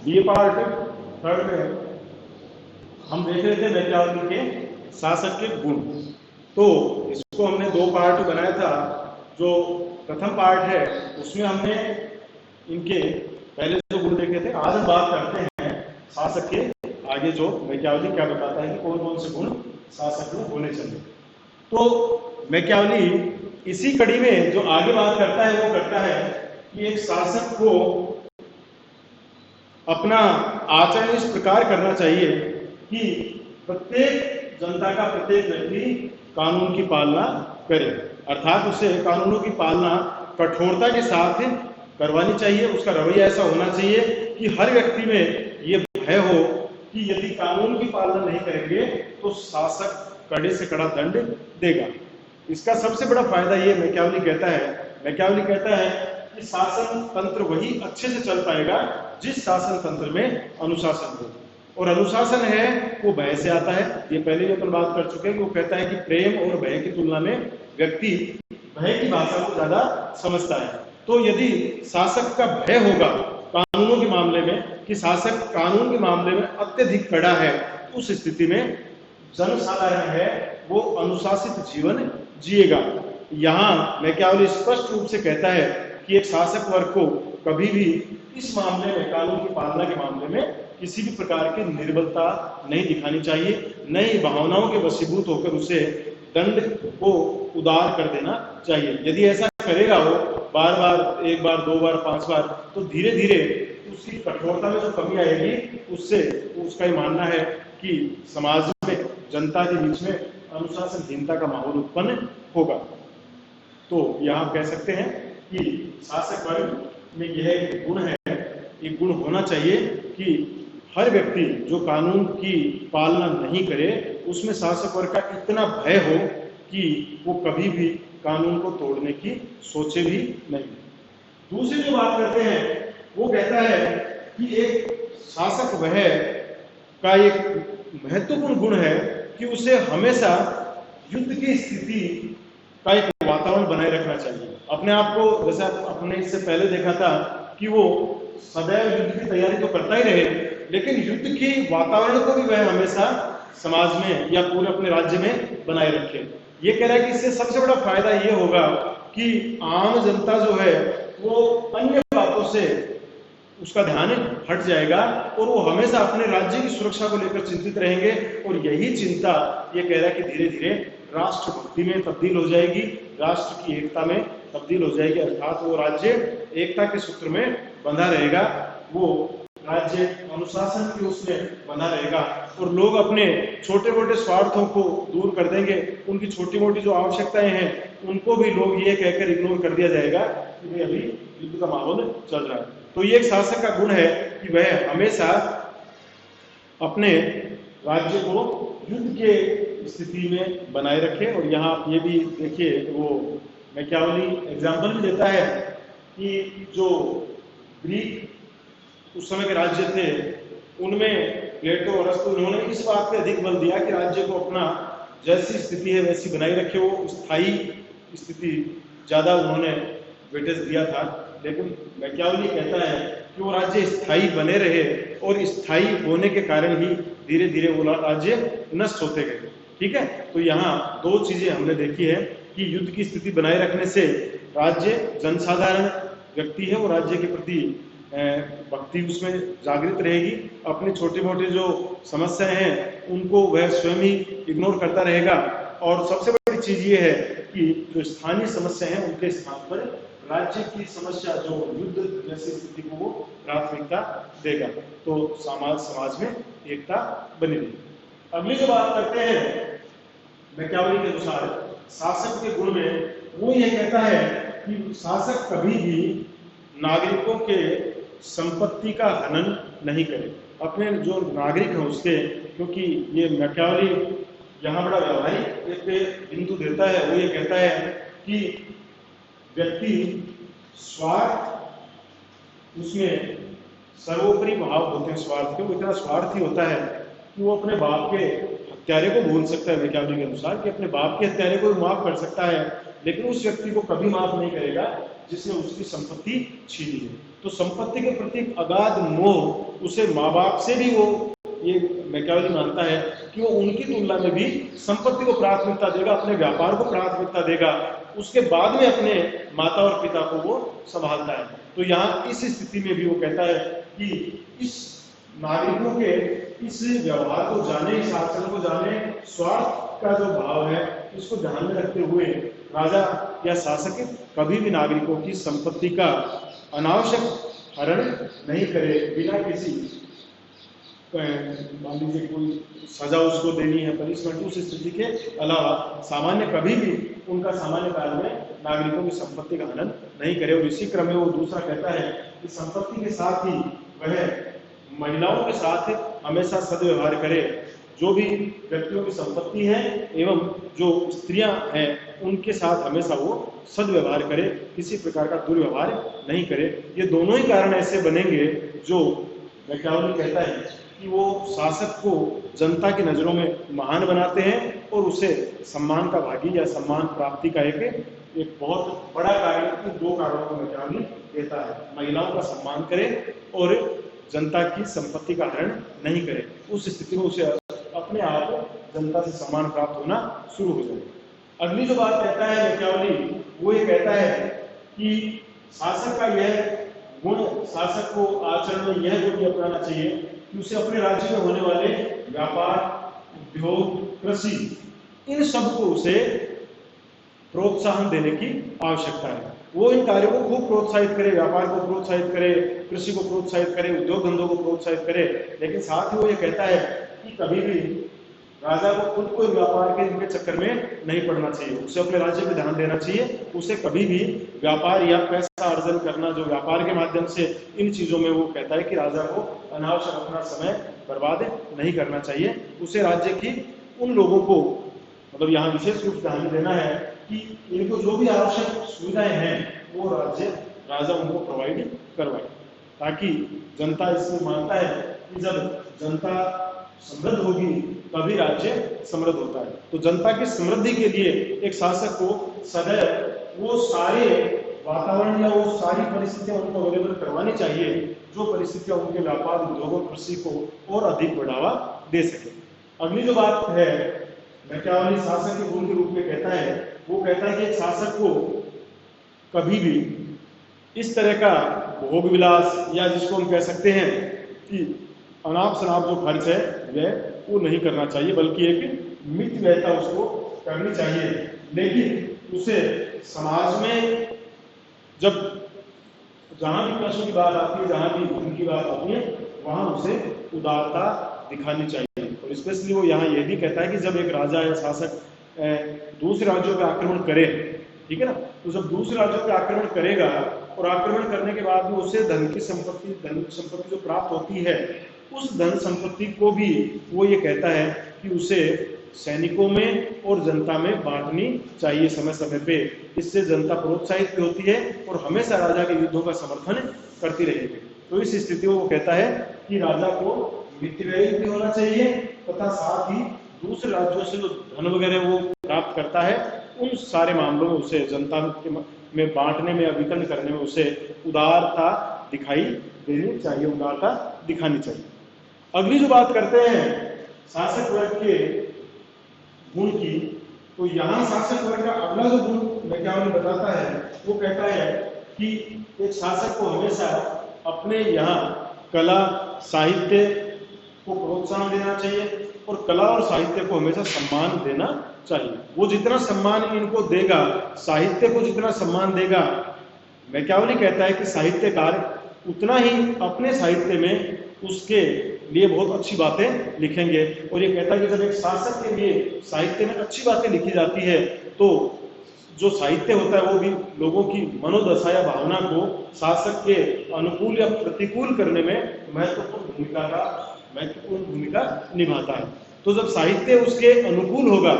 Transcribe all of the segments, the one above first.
B part third में हम देख रहे थे मैकियावेली के शासक के गुण। तो इसको हमने दो पार्ट बनाया था। जो प्रथम पार्ट है उसमें हमने इनके पहले जो गुण देखे थे। आज हम बात करते हैं शासक के आगे, जो मैकियावेली क्या बताता है कि कौन कौन से गुण शासक में होने चाहिए। तो मैकियावेली इसी कड़ी में जो आगे बात करता है वो करता है कि एक शासक को अपना आचरण इस प्रकार करना चाहिए कि प्रत्येक जनता का प्रत्येक व्यक्ति कानून की पालना करे, अर्थात उसे कानूनों की पालना कठोरता के साथ करवानी चाहिए। उसका रवैया ऐसा होना चाहिए कि हर व्यक्ति में ये भय हो कि यदि कानून की पालना नहीं करेंगे तो शासक कड़े से कड़ा दंड देगा। इसका सबसे बड़ा फायदा ये मैकियावेली कहता है कि शासन तंत्र वही अच्छे से चल पाएगा जिस शासन तंत्र में अनुशासन हो। और अनुशासन है वो भय से आता है। ये पहले भी अपन बात कर चुके हैं कि वो कहता है कि प्रेम और भय की तुलना में व्यक्ति भय की भाषा को ज्यादा समझता है। तो यदि शासक का भय होगा कानूनों के मामले में, कि शासक कानून के मामले में अत्यधिक कड़ा है, उस स्थिति में जनसाधारण है वो अनुशासित जीवन जिएगा। यहाँ मैकियावेली स्पष्ट रूप से कहता है कि एक शासक वर्ग को कभी भी इस मामले में, कानून की पालना के मामले में किसी भी प्रकार की निर्बलता नहीं दिखानी चाहिए, न ही भावनाओं के वशीभूत होकर उसे दंड को उदार कर देना चाहिए। यदि ऐसा करेगा वो बार बार, एक बार, दो बार, 5 बार, तो धीरे धीरे उसकी कठोरता में जो कमी आएगी, उससे उसका ये मानना है कि समाज में, जनता के बीच में अनुशासनहीनता का माहौल उत्पन्न होगा। तो यहाँ कह सकते हैं कि शासक वर्ग में यह गुण है, एक गुण होना चाहिए कि हर व्यक्ति जो कानून की पालना नहीं करे, उसमें शासक वर्ग का इतना भय हो कि वो कभी भी कानून को तोड़ने की सोचे भी नहीं। दूसरी जो बात करते हैं वो कहता है कि एक शासक वह का एक महत्वपूर्ण गुण है कि उसे हमेशा युद्ध की स्थिति का एक वातावरण बनाए रखना चाहिए। अपने आप को, जैसे आपने इससे पहले देखा था कि वो सदैव युद्ध की तैयारी तो करता ही रहे, लेकिन युद्ध के वातावरण को भी वह हमेशा समाज में या पूरे अपने राज्य में बनाए रखे। ये कह रहा है कि इससे सबसे बड़ा फायदा ये होगा कि आम जनता जो है वो अन्य बातों से उसका ध्यान हट जाएगा और वो हमेशा अपने राज्य की सुरक्षा को लेकर चिंतित रहेंगे। और यही चिंता, ये कह रहा है कि धीरे धीरे राष्ट्रभक्ति में तब्दील हो जाएगी, राष्ट्र की एकता में तब्दील हो जाएगी, अर्थात वो राज्य एकता के सूत्र में बंधा रहेगा, वो राज्य अनुशासन के उसमें बना रहेगा और लोग अपने छोटे मोटे स्वार्थों को दूर कर देंगे। उनकी छोटी मोटी जो आवश्यकताएं हैं उनको भी लोग ये कहकर इग्नोर कर दिया जाएगा कि भाई अभी युद्ध का माहौल चल रहा है। तो ये एक शासक का गुण है कि वह हमेशा अपने राज्य को युद्ध के स्थिति में बनाए रखे। और यहाँ आप ये भी देखिए, वो मैकियावेली एग्जाम्पल भी देता है कि जो ग्रीक उस समय के राज्य थे उनमें प्लेटो और अरस्तु, उन्होंने इस बात पे अधिक बल दिया कि राज्य को अपना जैसी स्थिति है वैसी बनाए रखे, वो स्थायी स्थिति ज्यादा उन्होंने वेटेज दिया था। लेकिन मैकियावेली कहता है कि वो राज्य स्थायी बने रहे और स्थायी होने के कारण ही धीरे धीरे वो राज्य नष्ट होते गए। ठीक है, तो यहाँ दो चीजें हमने देखी है कि युद्ध की स्थिति बनाए रखने से राज्य, जनसाधारण व्यक्ति है वो राज्य के प्रति भक्ति उसमें जागृत रहेगी, अपनी छोटी मोटी जो समस्याएं हैं उनको वह स्वयं ही इग्नोर करता रहेगा। और सबसे बड़ी चीज ये है कि जो स्थानीय समस्या है उनके स्थान पर राज्य की समस्या, जो युद्ध जैसी स्थिति को वो प्राथमिकता देगा, तो समाज में एकता बनी रहेगी। अगली जो बात करते हैं मैकियावेली के अनुसार शासक के गुण में, वो ये कहता है कि शासक कभी भी नागरिकों के संपत्ति का हनन नहीं करे, अपने जो नागरिक हैं उसके, क्योंकि ये मैकियावेली यहाँ बड़ा व्यवहारिक एक बिंदु देता है। वो ये कहता है कि व्यक्ति स्वार्थ, उसमें सर्वोपरि भाव होते हैं स्वार्थ के, वो इतना स्वार्थी होता है कि वो अपने बाप के हत्यारे को भूल सकता है। मैकियावेली के अनुसार कि अपने बाप के हत्यारे को भी माफ कर सकता है, लेकिन उस व्यक्ति को कभी माफ नहीं करेगा जिसने उसकी संपत्ति छीनी है। तो संपत्ति के प्रति अगाध मोह उसे माँ बाप से भी, वो ये मैकियावेली मानता है कि वो उनकी तुलना में भी संपत्ति को प्राथमिकता देगा, अपने व्यापार को प्राथमिकता देगा, उसके बाद में अपने माता और पिता को वो संभालता है। तो यहाँ इस स्थिति में भी वो कहता है कि इस नागरिकों के इस व्यवहार को जाने, इस आचरण को जाने, स्वार्थ का जो भाव है इसको ध्यान में रखते हुए राजा या शासक कभी भी नागरिकों की संपत्ति का अनावश्यक हरण नहीं करे, बिना किसी, मान लीजिए कोई सजा उसको देनी है, पनिशमेंट, उस स्थिति के अलावा सामान्य कभी भी उनका सामान्य काल में नागरिकों की संपत्ति का हनन नहीं करे। और इसी क्रम में वो दूसरा कहता है कि संपत्ति के साथ ही वह महिलाओं के साथ हमेशा सदव्यवहार करे। जो भी व्यक्तियों की संपत्ति है एवं जो स्त्रियां हैं उनके साथ हमेशा वो सदव्यवहार करे, किसी प्रकार का दुर्व्यवहार नहीं करे। ये दोनों ही कारण ऐसे बनेंगे जो मैकियावेली कहता है कि वो शासक को जनता की नजरों में महान बनाते हैं और उसे सम्मान का भागी या सम्मान प्राप्ति का एक बहुत बड़ा कारण, दो कारणों को मैकियावेली कहता है, महिलाओं का सम्मान करे और जनता की संपत्ति का हरण नहीं करे। उस स्थिति में उसे अपने आप जनता से सम्मान प्राप्त होना शुरू हो जाए। अगली जो बात कहता है मैकियावेली, वो ये कहता है कि शासक का यह गुण, शासक को आचरण में यह गुण भी अपनाना चाहिए कि उसे अपने राज्य में होने वाले व्यापार, उद्योग, कृषि, इन सब को उसे प्रोत्साहन देने की आवश्यकता है। वो इन कार्यों को खूब प्रोत्साहित करे, व्यापार को प्रोत्साहित करे, कृषि को प्रोत्साहित करे, उद्योग धंधों को प्रोत्साहित करे, लेकिन साथ ही वो ये कहता है कि कभी भी राजा को खुद कोई व्यापार के इनके चक्कर में नहीं पड़ना चाहिए, उसे अपने राज्य पे ध्यान देना चाहिए। उसे कभी भी व्यापार या पैसा अर्जन करना, जो व्यापार के माध्यम से, इन चीजों में वो कहता है कि राजा को अनावश्यक अपना समय बर्बाद नहीं करना चाहिए। उसे राज्य की उन लोगों को, मतलब यहाँ विशेष रूप से ध्यान देना है कि इनको जो भी आवश्यक सुविधाएं हैं वो राजा उनको प्रोवाइड करवाए, ताकि जनता इसमें मानता है कि जब जनता समृद्ध होगी तभी राज्य समृद्ध होता है। तो जनता की समृद्धि के लिए एक शासक को सदैव वो सारे वातावरण या वो सारी परिस्थितियां उनको अवेलेबल करवानी चाहिए जो परिस्थितियां उनके व्यापार, उद्योगों, कृषि को और अधिक बढ़ावा दे सके। अगली जो बात है मैकियावेली शासक के गुण के रूप में कहता है, वो कहता है कि एक शासक को कभी भी इस तरह का भोग विलास, या जिसको हम कह सकते हैं कि अनाप शनाप जो खर्च है वो नहीं करना चाहिए, बल्कि एक मित व्ययता उसको करनी चाहिए। लेकिन उसे समाज में जब जहां भी पैसों की बात आती है, जहां भी धन की बात आती है, वहां उसे उदारता दिखानी चाहिए। और स्पेशली वो यहाँ यह भी कहता है कि जब एक राजा या शासक दूसरे राज्यों पर आक्रमण करे, ठीक है ना, तो जब दूसरे राज्यों पर आक्रमण करेगा और आक्रमण करने के बाद में उसे धन की संपत्ति जो प्राप्त होती है, उस धन संपत्ति को भी वो ये कहता है कि उसे सैनिकों में और जनता में बांटनी चाहिए समय समय पे। इससे जनता प्रोत्साहित भी होती है और हमेशा राजा के युद्धों का समर्थन करती रहेगी। तो इस स्थिति में वो कहता है कि राजा को मितव्ययी भी होना चाहिए तथा साथ ही दूसरे राज्यों से जो धन वगैरह वो प्राप्त करता है उन सारे मामलों में उसे जनता में बांटने में या वितरण करने में उसे उदारता दिखाई देनी चाहिए, उदारता दिखानी चाहिए। अगली जो बात करते हैं शासक वर्ग के गुण की, तो यहाँ शासक वर्ग का अगला जो गुण मैकियावेली बताता है वो कहता है कि एक शासक को हमेशा अपने यहाँ कला साहित्य को प्रोत्साहन देना चाहिए और कला और साहित्य को हमेशा सम्मान देना चाहिए। वो जितना सम्मान इनको देगा, साहित्य को जितना सम्मान देगा, मैकियावेली कहता है कि साहित्यकार उतना ही अपने साहित्य में उसके लिए बहुत अच्छी बातें लिखेंगे। और ये कहता है कि जब एक शासक के लिए साहित्य में अच्छी बातें लिखी जाती है तो जो साहित्य होता है वो भी लोगों की मनोदशा या भावना को शासक के अनुकूल या प्रतिकूल करने में महत्वपूर्ण भूमिका निभाता है। तो जब साहित्य उसके अनुकूल होगा,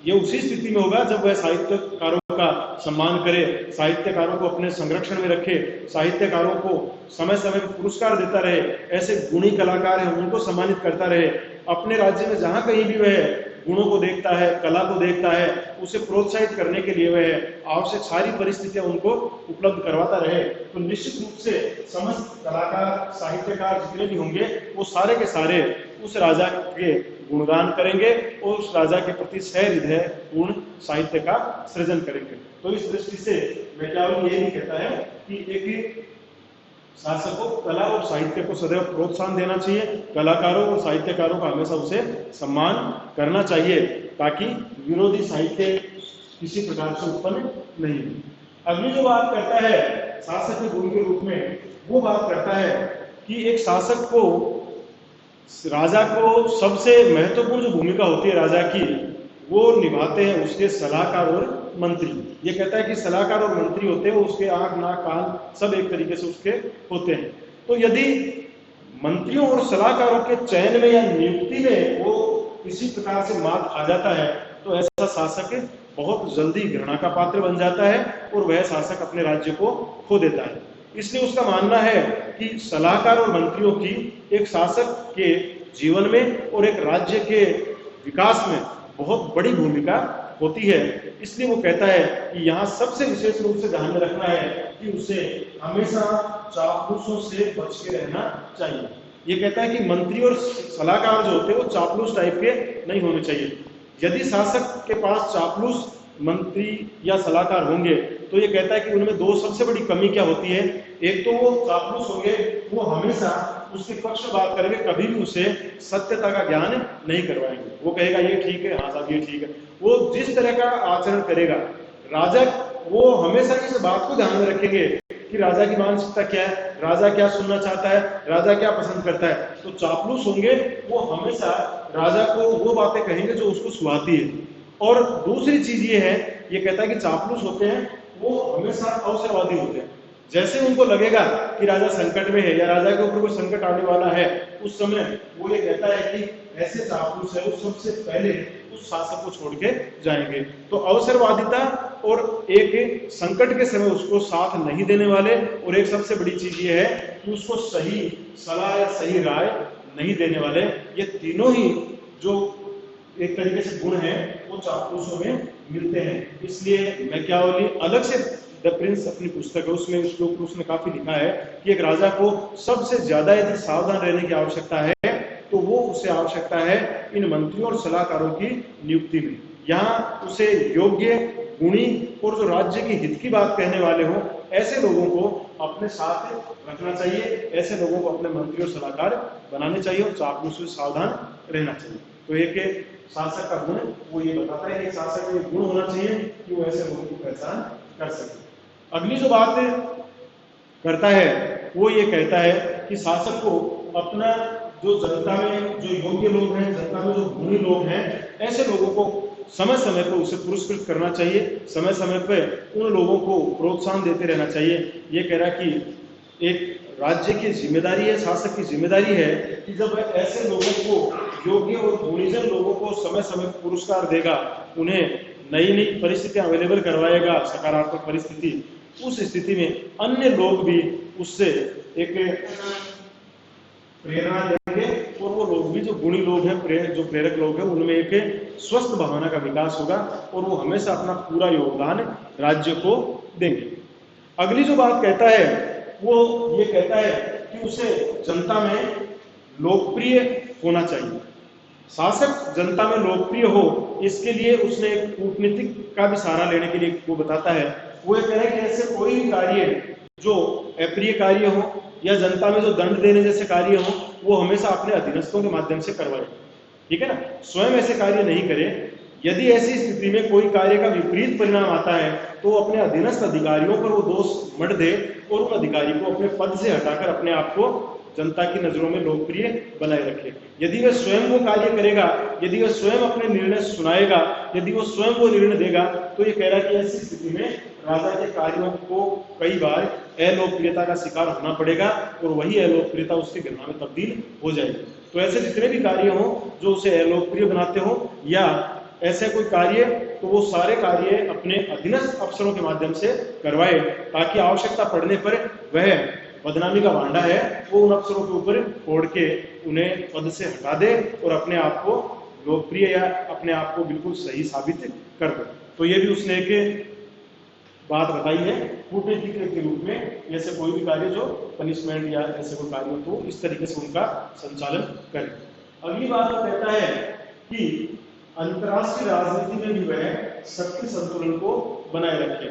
ये उसी स्थिति में होगा जब वह साहित्यकारों का सम्मान करे, साहित्यकारों को अपने संरक्षण में रखे, साहित्यकारों को समय समय पर पुरस्कार देता रहे, ऐसे गुणी कलाकार हैं उनको सम्मानित करता रहे, अपने राज्य में जहां कहीं भी वह गुणों को देखता है, कला को देखता है, उसे प्रोत्साहित करने के लिए वह आवश्यक सारी परिस्थितियां उनको उपलब्ध करवाता रहे, तो निश्चित रूप से समस्त कलाकार, साहित्यकार जितने भी होंगे वो सारे के सारे उस राजा के गुणगान करेंगे और उस राजा के प्रति सहृदय पूर्ण साहित्य का सृजन करेंगे। तो इस दृष्टि से मैकियावेली ये भी कहता है कि एक शासक को कला और साहित्य को सदैव प्रोत्साहन देना चाहिए, कलाकारों और साहित्यकारों का हमेशा उसे सम्मान करना चाहिए, ताकि विरोधी साहित्य किसी प्रकार से उत्पन्न नहीं हो। अगली जो बात करता है शासक के गुण के रूप में, वो बात करता है कि एक शासक को, राजा को सबसे महत्वपूर्ण जो भूमिका होती है राजा की, वो निभाते हैं उसके सलाहकार और मंत्री। ये कहता है कि सलाहकार और मंत्री होते हैं, वो उसके आंख, नाक, कान सब एक तरीके से उसके होते हैं। तो यदि मंत्रियों और सलाहकारों के चयन में या नियुक्ति में वो किसी प्रकार से मात खा जाता है, तो ऐसा शासक बहुत जल्दी घृणा का पात्र बन जाता है और वह शासक अपने राज्य को खो देता है। इसलिए उसका मानना है कि सलाहकार और मंत्रियों की एक शासक के जीवन में और एक राज्य के विकास में बहुत बड़ी भूमिका होती है। इसलिए वो कहता है कि यहाँ सबसे विशेष रूप से ध्यान में रखना है कि उसे हमेशा चापलूसों से बच के रहना चाहिए। ये कहता है कि मंत्री और सलाहकार जो होते हैं वो चापलूस टाइप के नहीं होने चाहिए। यदि शासक के पास चापलूस मंत्री या सलाहकार होंगे तो ये कहता है कि उनमें दो सबसे बड़ी कमी क्या होती है। एक तो वो चापलूस होंगे, वो हमेशा उसके पक्ष में बात करेंगे, कभी भी उसे सत्यता का ज्ञान नहीं करवाएंगे। वो कहेगा ये ठीक है, हाँ साहब ये ठीक है, वो जिस तरह का आचरण करेगा राजा, वो हमेशा इस बात को ध्यान में रखेंगे कि राजा की मानसिकता क्या है, राजा क्या सुनना चाहता है, राजा क्या पसंद करता है। तो चापलूस होंगे वो हमेशा राजा को वो बातें कहेंगे जो उसको सुहाती है। और दूसरी चीज ये है, ये कहता है कि चापलूस होते हैं वो हमेशा अवसरवादी होते हैं। जैसे उनको लगेगा कि राजा संकट में है या राजा के ऊपर कोई संकट आने वाला है, उस समय वो ये कहता है कि ऐसे चापलूस है वो सबसे पहले उस शासक को छोड़ के जाएंगे। तो अवसरवादिता और एक संकट के समय उसको साथ नहीं देने वाले, और एक सबसे बड़ी चीज ये है कि उसको सही सलाह या सही राय नहीं देने वाले, ये तीनों ही जो एक तरीके से गुण हैं वो चापलूसों में मिलते हैं। इसलिए मैकियावेली अलग से द प्रिंस अपनी पुस्तक है, उसमें श्लोक उसने काफी लिखा है कि एक राजा को सबसे ज्यादा यदि सावधान रहने की आवश्यकता है तो वो उसे आवश्यकता है इन मंत्रियों और सलाहकारों की नियुक्ति में। यहाँ उसे योग्य, गुणी और जो राज्य के हित की बात कहने वाले हों, ऐसे लोगों को अपने साथ रखना चाहिए, ऐसे लोगों को अपने मंत्री और सलाहकार बनाने चाहिए और चापलूसों से सावधान रहना चाहिए। तो एक शासक का गुण वो ये बताता है कि शासक में गुण होना चाहिए कि वो ऐसे लोगों की पहचान कर सके। अगली जो बात करता है वो ये कहता है कि शासक को अपना जो जनता में जो योग्य लोग हैं, जनता में जो गुणी लोग हैं, ऐसे लोगों को समय समय पर उसे पुरस्कृत करना चाहिए, समय समय पर उन लोगों को प्रोत्साहन देते रहना चाहिए। ये कह रहा कि एक राज्य की जिम्मेदारी है, शासक की जिम्मेदारी है कि जब ऐसे लोगों को, योग्य और गुणीजन लोगों को समय समय पर पुरस्कार देगा, उन्हें नई नई परिस्थितियां अवेलेबल करवाएगा, सकारात्मक परिस्थिति, उस स्थिति में अन्य लोग भी उससे एक प्रेरणा लेंगे और वो लोग भी जो गुणी लोग हैं, जो प्रेरक लोग हैं, उनमें एक स्वस्थ भावना का विकास होगा और वो हमेशा अपना पूरा योगदान राज्य को देंगे। अगली जो बात कहता है वो ये कहता है कि उसे जनता में लोकप्रिय होना चाहिए। शासक जनता में लोकप्रिय हो, इसके लिए उसने एक कूटनीतिक का भी सहारा लेने के लिए वो बताता है। वो ये कह रहा है कि ऐसे कोई भी कार्य जो अप्रिय कार्य हो या जनता में जो दंड देने जैसे कार्य हो, वो हमेशा अपने अधीनस्थों के माध्यम से करवाए, ठीक है ना, स्वयं ऐसे कार्य नहीं करे। यदि ऐसी स्थिति में कोई कार्य का विपरीत परिणाम आता है तो अपने अधीनस्थ अधिकारियों पर वो दोष मढ़ दे और उन अधिकारी को अपने पद से हटाकर अपने आप को जनता की नजरों में लोकप्रिय बनाए रखे। यदि वह स्वयं वो कार्य करेगा, यदि वह स्वयं अपने निर्णय सुनाएगा, यदि वो स्वयं वो निर्णय देगा, तो ये कह रहा है कि ऐसी स्थिति में राजा के कार्यों को कई बार अलोकप्रियता का शिकार होना पड़ेगा और वही अलोकप्रियता उसकी घटना में तब्दील हो जाएगी। तो ऐसे जितने भी कार्य हो जो उसे अलोकप्रिय बनाते हो या ऐसे कोई कार्य, तो वो सारे कार्य अपने अधीनस्थ अफसरों के माध्यम से करवाए, ताकि आवश्यकता पड़ने पर वह बदनामी का भांडा है वो उन अफसरों के ऊपर फोड़ के उन्हें पद से हटा दे और अपने आप को लोकप्रिय या अपने आप को बिल्कुल सही साबित कर दे। तो ये भी उसने एक बात बताई है कूटनीति के रूप में, ऐसे कोई भी कार्य जो पनिशमेंट या ऐसे कोई कार्य हो तो इस तरीके से उनका संचालन करें। अगली बात वो कहता है कि अंतर्राष्ट्रीय राजनीति में भी वह शक्ति संतुलन को बनाए रखे।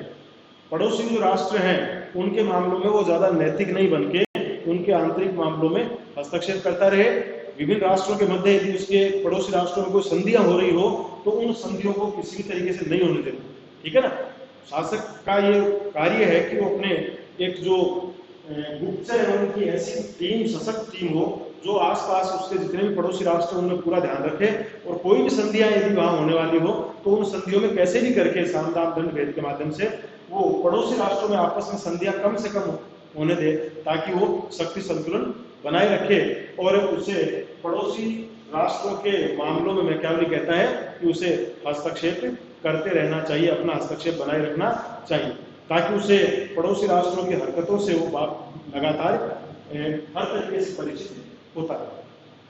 पड़ोसी जो राष्ट्र हैं उनके मामलों में वो ज्यादा नैतिक नहीं बन के उनके आंतरिक मामलों में हस्तक्षेप करता रहे। विभिन्न राष्ट्रों के मध्य यदि उसके पड़ोसी राष्ट्रों में कोई संधियां हो रही हो तो उन संधियों को किसी भी तरीके से नहीं होने देना, ठीक है ना। शासक का ये कार्य है कि वो अपने एक जो गुप्तचर है उनकी ऐसी टीम, सशक्त टीम हो जो आसपास उसके जितने भी पड़ोसी राष्ट्र उनमें पूरा ध्यान रखे, और कोई भी संधियां यदि वहां होने वाली हो तो उन संधियों में कैसे भी करके साम दाम दंड भेद के माध्यम से वो पड़ोसी राष्ट्रों में आपस में संधियां कम से कम होने दे, ताकि वो शक्ति संतुलन बनाए रखे। और उसे पड़ोसी राष्ट्रों के मामलों में मैकियावेली कहता है कि उसे हस्तक्षेप करते रहना चाहिए, अपना हस्तक्षेप बनाए रखना चाहिए, ताकि उसे पड़ोसी राष्ट्रों की हरकतों से वो लगातार हर तरीके से परिचित होता है,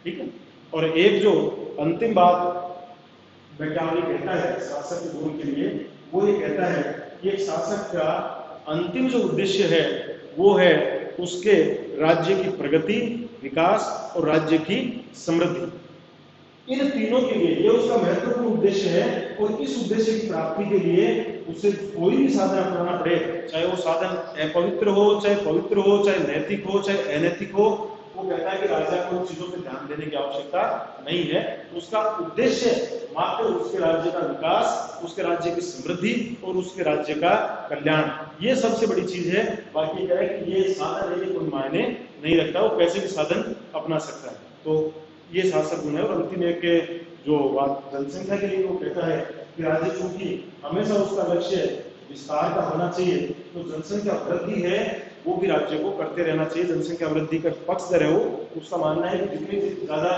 ठीक है। और एक जो अंतिम बात मैकियावेली कहता है शासक के गुण के लिए, वो ये कहता है कि एक शासक का अंतिम जो उद्देश्य है वो है उसके राज्य की प्रगति, विकास और राज्य की समृद्धि। इन तीनों के लिए ये उसका महत्वपूर्ण उद्देश्य है, और इस उद्देश्य की प्राप्ति के लिए उसे कोई भी साधन अपनाना पड़े, चाहे वो साधन अपवित्र हो, चाहे पवित्र हो, चाहे नैतिक हो, चाहे अनैतिक हो, वो कहता है कि राजा को उन चीजों पर ध्यान देने की आवश्यकता नहीं है। उसका उद्देश्य मात्र उसके राज्य का विकास, उसके राज्य की समृद्धि और उसके राज्य का कल्याण, ये सबसे बड़ी चीज है। बाकी क्या है कि ये साधन है, ये कोई मायने नहीं रखता, वो कैसे भी साधन अपना सकता है। तो ये शासक गुण है। और अंतिम एक जो बात जनसंख्या के लिए वो कहता है कि राज्य चूंकि हमेशा उसका लक्ष्य विस्तार का होना चाहिए, तो जनसंख्या वृद्धि है वो भी राज्य को करते रहना चाहिए। जनसंख्या वृद्धि का पक्षधर है वो, उसका मानना है कि जितनी ज्यादा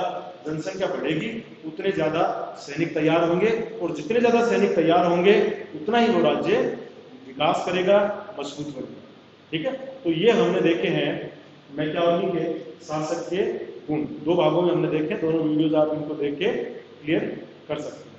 जनसंख्या बढ़ेगी उतने ज्यादा सैनिक तैयार होंगे, और जितने ज्यादा सैनिक तैयार होंगे उतना ही वो राज्य विकास करेगा, मजबूत होगा, ठीक है। तो ये हमने देखे हैं मैकियावेली के शासक के गुण, दो भागों में हमने देखे। दोनों वीडियोज आप इनको देख के क्लियर कर सकते हैं।